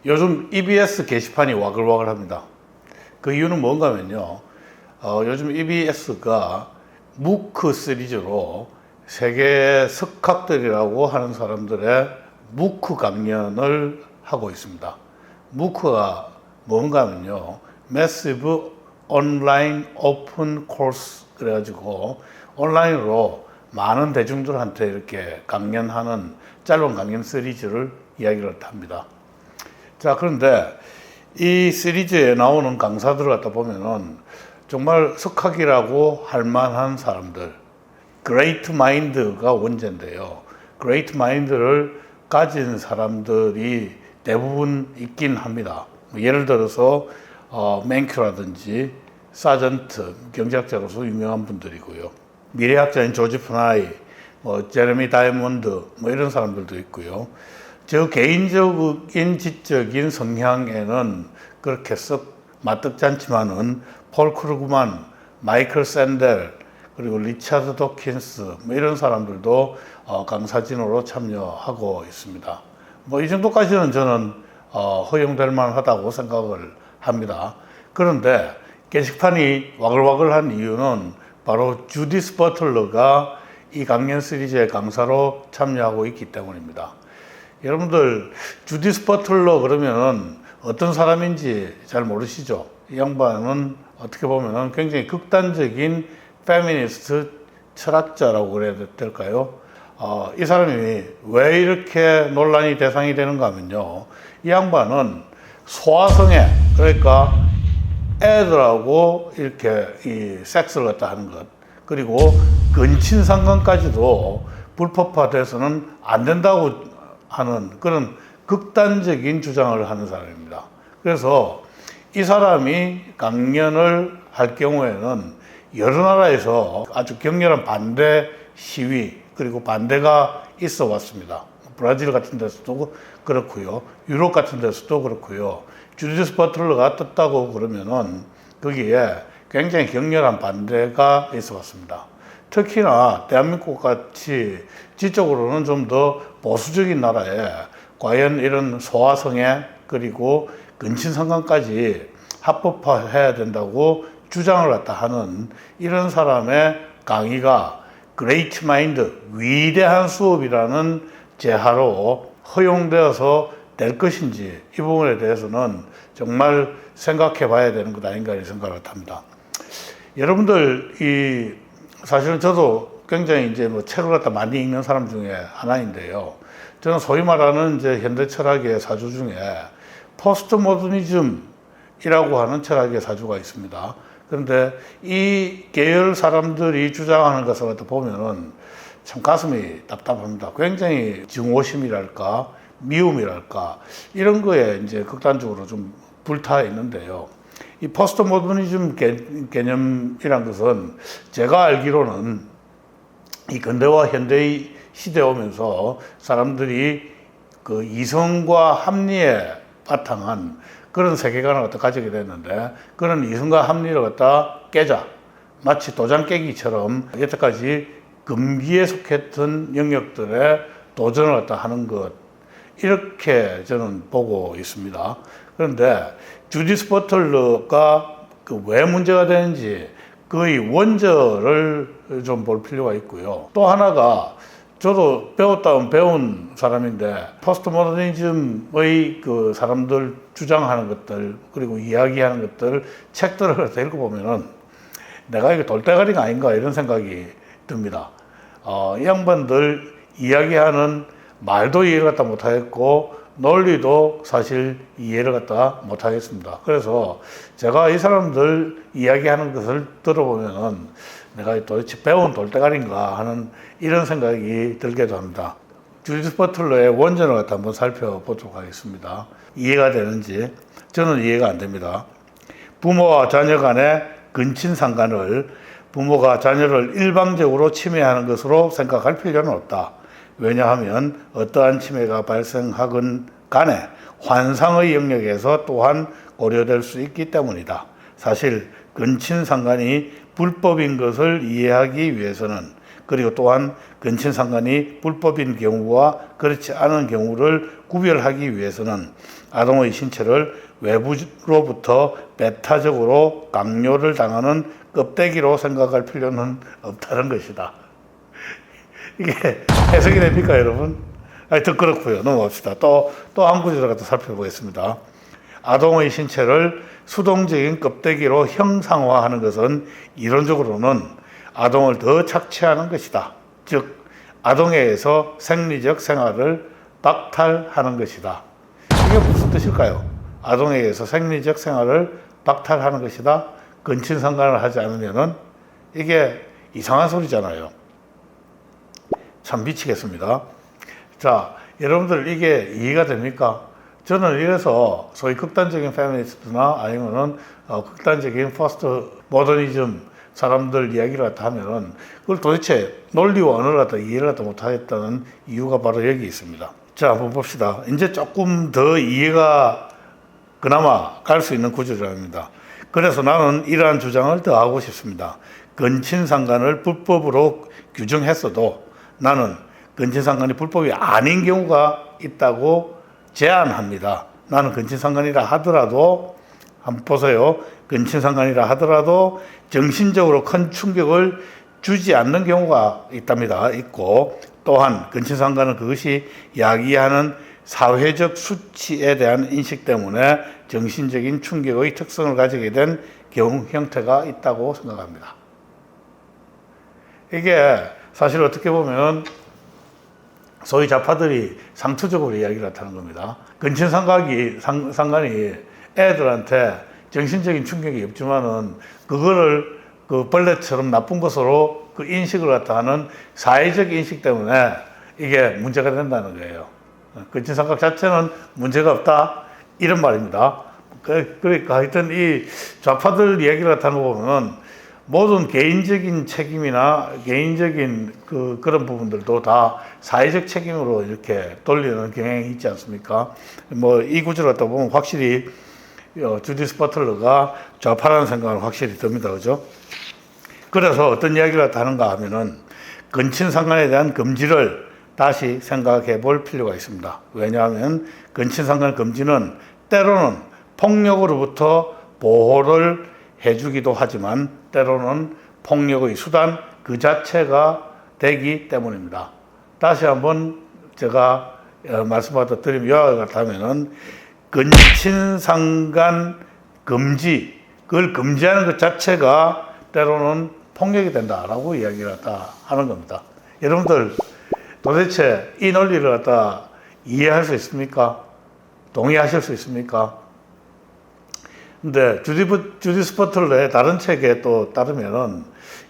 요즘 EBS 게시판이 와글와글합니다. 그 이유는 뭔가 하면요. 요즘 EBS가 무크 시리즈로 세계 석학들이라고 하는 사람들의 무크 강연을 하고 있습니다. 무크가 뭔가 하면요. Massive Online Open Course 그래가지고 온라인으로 많은 대중들한테 이렇게 강연하는 짧은 강연 시리즈를 이야기를 합니다. 자, 그런데 이 시리즈에 나오는 강사들을 갖다 보면은 정말 석학이라고 할 만한 사람들, Great Mind가 원제인데요. Great Mind를 가진 사람들이 대부분 있긴 합니다. 예를 들어서 맨큐라든지 사전트, 경제학자로서 유명한 분들이고요. 미래학자인 조지 프나이, 제레미 다이몬드, 이런 사람들도 있고요. 저 개인적인 지적인 성향에는 그렇게 썩 맞듣지 않지만은 폴 크루그만, 마이클 샌델, 그리고 리차드 도킨스 이런 사람들도 강사진으로 참여하고 있습니다. 이 정도까지는 저는 허용될 만하다고 생각을 합니다. 그런데 게시판이 와글와글한 이유는 바로 주디스 버틀러가 이 강연 시리즈의 강사로 참여하고 있기 때문입니다. 여러분들 주디스 버틀러 그러면은 어떤 사람인지 잘 모르시죠? 이 양반은 어떻게 보면은 굉장히 극단적인 페미니스트 철학자라고 그래야 될까요? 이 사람이 왜 이렇게 논란이 대상이 되는가 하면요. 이 양반은 소아성애, 그러니까 애들하고 이렇게 이 섹스를 갖다 하는 것, 그리고 근친상간까지도 불법화돼서는 안 된다고 하는 그런 극단적인 주장을 하는 사람입니다. 그래서 이 사람이 강연을 할 경우에는 여러 나라에서 아주 격렬한 반대 시위 그리고 반대가 있어 왔습니다. 브라질 같은 데서도 그렇고요. 유럽 같은 데서도 그렇고요. 주디스 버틀러가 떴다고 그러면은 거기에 굉장히 격렬한 반대가 있어 왔습니다. 특히나 대한민국 같이 지적으로는 좀 더 보수적인 나라에 과연 이런 소아성애 그리고 근친상간까지 합법화해야 된다고 주장을 갖다 하는 이런 사람의 강의가 Great Mind, 위대한 수업이라는 제하로 허용되어서 될 것인지 이 부분에 대해서는 정말 생각해 봐야 되는 것 아닌가 이런 생각을 합니다. 여러분들 사실은 저도 굉장히 이제 책을 갖다 많이 읽는 사람 중에 하나인데요. 저는 소위 말하는 이제 현대 철학의 사주 중에 포스트 모더니즘이라고 하는 철학의 사주가 있습니다. 그런데 이 계열 사람들이 주장하는 것을 갖다 보면은 참 가슴이 답답합니다. 굉장히 증오심이랄까, 미움이랄까, 이런 거에 이제 극단적으로 좀 불타 있는데요. 이 포스트 모더니즘 개념이란 것은 제가 알기로는 이 근대와 현대의 시대에 오면서 사람들이 그 이성과 합리에 바탕한 그런 세계관을 갖다 가지게 됐는데 그런 이성과 합리를 갖다 깨자. 마치 도장 깨기처럼 여태까지 금기에 속했던 영역들의 도전을 갖다 하는 것. 이렇게 저는 보고 있습니다. 그런데 주디스 버틀러가 왜 문제가 되는지 그의 원저를 좀 볼 필요가 있고요. 또 하나가 저도 배웠다면 배운 사람인데 포스트 모더니즘의 그 사람들 주장하는 것들 그리고 이야기하는 것들 책들을 읽어보면은 내가 이게 돌대가리가 아닌가 이런 생각이 듭니다. 이 양반들 이야기하는 말도 이해를 갖다 못하겠고 논리도 사실 이해를 갖다 못하겠습니다. 그래서 제가 이 사람들 이야기하는 것을 들어보면은 내가 도대체 배운 돌대가리인가 하는 이런 생각이 들기도 합니다. 주디스 버틀러의 원전을 갖다 한번 살펴보도록 하겠습니다. 이해가 되는지 저는 이해가 안 됩니다. 부모와 자녀 간의 근친상간을 부모가 자녀를 일방적으로 침해하는 것으로 생각할 필요는 없다. 왜냐하면 어떠한 침해가 발생하건 간에 환상의 영역에서 또한 고려될 수 있기 때문이다. 사실 근친상간이 불법인 것을 이해하기 위해서는 그리고 또한 근친상간이 불법인 경우와 그렇지 않은 경우를 구별하기 위해서는 아동의 신체를 외부로부터 배타적으로 강요를 당하는 껍데기로 생각할 필요는 없다는 것이다. 이게 해석이 됩니까, 여러분? 더 그렇고요. 넘어갑시다. 또 한 구절을 갖다 살펴보겠습니다. 아동의 신체를 수동적인 껍데기로 형상화하는 것은 이론적으로는 아동을 더 착취하는 것이다. 즉, 아동에 의해서 생리적 생활을 박탈하는 것이다. 이게 무슨 뜻일까요? 아동에 의해서 생리적 생활을 박탈하는 것이다. 근친상간을 하지 않으면은 이게 이상한 소리잖아요. 참 미치겠습니다. 자, 여러분들 이게 이해가 됩니까? 저는 이래서 소위 극단적인 페미니스트나 아니면은 극단적인 포스트 모더니즘 사람들 이야기를 갖다 하면은 그걸 도대체 논리와 언어를 갖다 이해를 갖다 못하겠다는 이유가 바로 여기 있습니다. 자, 한번 봅시다. 이제 조금 더 이해가 그나마 갈 수 있는 구조랍니다. 그래서 나는 이러한 주장을 더 하고 싶습니다. 근친상간을 불법으로 규정했어도 나는 근친상간이 불법이 아닌 경우가 있다고 제안합니다. 나는 근친상간이라 하더라도 한번 보세요. 근친상간이라 하더라도 정신적으로 큰 충격을 주지 않는 경우가 있답니다. 있고 또한 근친상간은 그것이 야기하는 사회적 수치에 대한 인식 때문에 정신적인 충격의 특성을 가지게 된 경우 형태가 있다고 생각합니다. 이게 사실 어떻게 보면 소위 좌파들이 상투적으로 이야기를 하는 겁니다. 근친상간이 애들한테 정신적인 충격이 없지만은 그거를 그 벌레처럼 나쁜 것으로 그 인식을 갖다 하는 사회적 인식 때문에 이게 문제가 된다는 거예요. 근친상간 자체는 문제가 없다 이런 말입니다. 그러니까 하여튼 이 좌파들 이야기를 갖다 하는 거 보면 모든 개인적인 책임이나 개인적인 그런 부분들도 다 사회적 책임으로 이렇게 돌리는 경향이 있지 않습니까? 뭐 이 구조를 갖다 보면 확실히 주디스 버틀러가 좌파라는 생각은 확실히 듭니다. 그죠? 그래서 어떤 이야기를 갖다 하는가 하면은 근친상간에 대한 금지를 다시 생각해 볼 필요가 있습니다. 왜냐하면 근친상간 금지는 때로는 폭력으로부터 보호를 해주기도 하지만 때로는 폭력의 수단 그 자체가 되기 때문입니다. 다시 한번 제가 말씀하다 드리면 요약을 하면은 근친상간 금지, 그걸 금지하는 것 자체가 때로는 폭력이 된다라고 이야기를 갖다 하는 겁니다. 여러분들 도대체 이 논리를 갖다 이해할 수 있습니까? 동의하실 수 있습니까? 근데 주디스 버틀러의 다른 책에 또 따르면은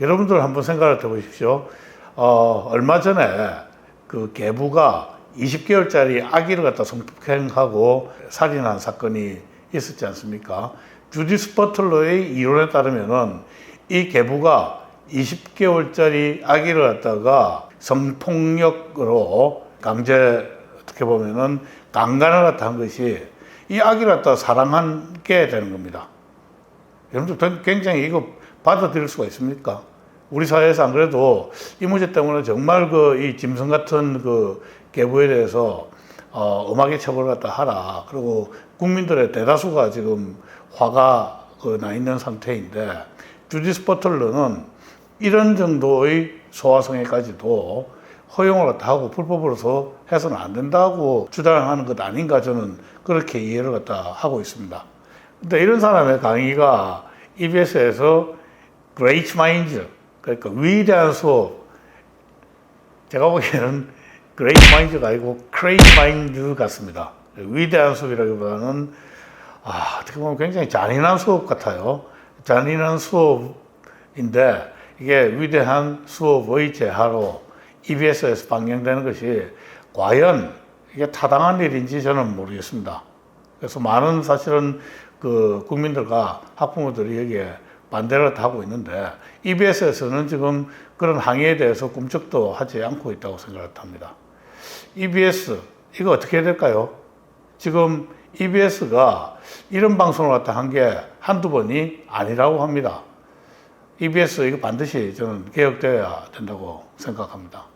여러분들 한번 생각을 해보십시오. 얼마 전에 그 계부가 20개월짜리 아기를 갖다 성폭행하고 살인한 사건이 있었지 않습니까? 주디스 버틀러의 이론에 따르면은 이 계부가 20개월짜리 아기를 갖다가 성폭력으로 강제 어떻게 보면은 강간을 갖다 한 것이 이 아기를 갖다 사랑하게 되는 겁니다. 여러분들 굉장히 이거 받아들일 수가 있습니까? 우리 사회에서 안 그래도 이 문제 때문에 정말 이 짐승 같은 계부에 대해서 엄하게 처벌을 갖다 하라. 그리고 국민들의 대다수가 지금 화가 나 있는 상태인데 주디스 버틀러는 이런 정도의 소아성애까지도 허용을 갖다 하고 불법으로서 해서는 안 된다고 주장하는 것 아닌가 저는 그렇게 이해를 갖다 하고 있습니다. 근데 이런 사람의 강의가 EBS에서 Great Minds, 그러니까 위대한 수업, 제가 보기에는 Great Minds가 아니고 Crazy Mind 같습니다. 위대한 수업이라기보다는 어떻게 보면 굉장히 잔인한 수업 같아요. 잔인한 수업인데 이게 위대한 수업의 재하로 EBS에서 방영되는 것이 과연 이게 타당한 일인지 저는 모르겠습니다. 그래서 많은 사실은 국민들과 학부모들이 여기에 반대를 하고 있는데 EBS에서는 지금 그런 항의에 대해서 꿈쩍도 하지 않고 있다고 생각을 합니다. EBS 이거 어떻게 해야 될까요? 지금 EBS가 이런 방송을 갖다 한 게 한두 번이 아니라고 합니다. EBS 이거 반드시 저는 개혁되어야 된다고 생각합니다.